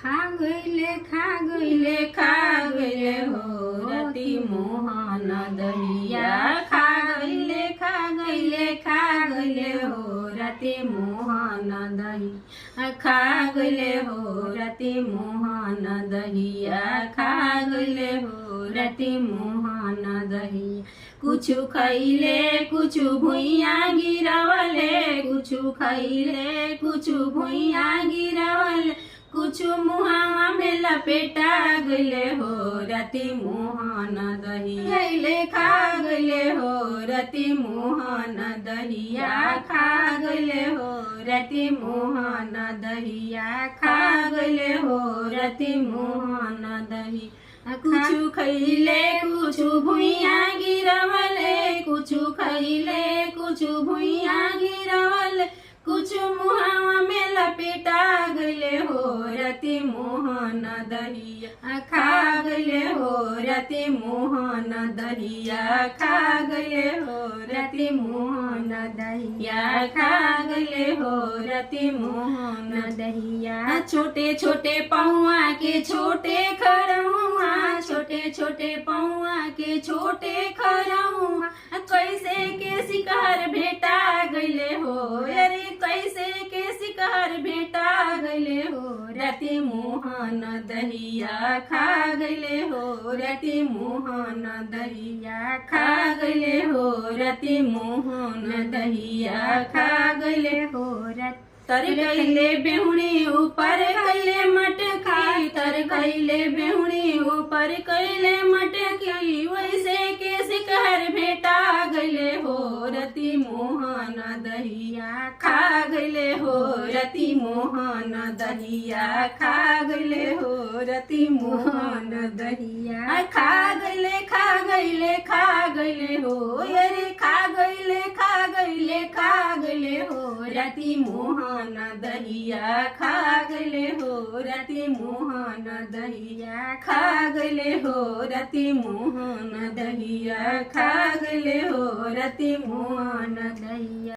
खा गईले हो रति मोहन दहिया खा गईले हो रति मोहन दहिया खा गईले हो रति मोहन दहिया खा गईले हो रति मोहन दहिया कुछु खैले कुछु भुइया गिरवले कुछु खैले कुछु भुइया गिरवले कुछु मुहावा में लपेटा गईले हो रति मोहन दहिया खा गईले हो रति मोहन दहिया खा गईले हो रति मोहन दहिया खा गईले हो रति मोहन दहिया कुछु खैले कुछु भुइया गिरवले कुछु खैले कुछु भुइया गिरवले कुछु मुहावा में लपेटा गईले हो रति मोहन दहिया खा गईले हो रति मोहन दहिया खा गईले हो रति मोहन दहिया खा गईले हो रति मोहन दहिया छोटे छोटे पौआ के छोटे खरौआ छोटे छोटे पौआ के छोटे खरौआ कैसे के शिकार भेटा गईले हो अरे कैसे के शिकार भेटा गईले हो रति मोहन दहिया खा गईले हो रति मोहन दहिया खा गईले हो रति मोहन दहिया खा गईले हो तर गईले बेहुणी ऊपर कैले मटकी तर गईले बेहुणी ऊपर कैले मटकी वैसे के शिकार भेटा गईले हो रति मोहन दहिया खा गईले हो रति मोहन दहिया खा गईले हो रति मोहन दहिया खा गईले हो अरे खा गईले हो रति मोहन दहिया खा गईले हो रति मोहन दहिया खा गईले हो रति मोहन दहिया खा गईले हो रति मोहन दहिया।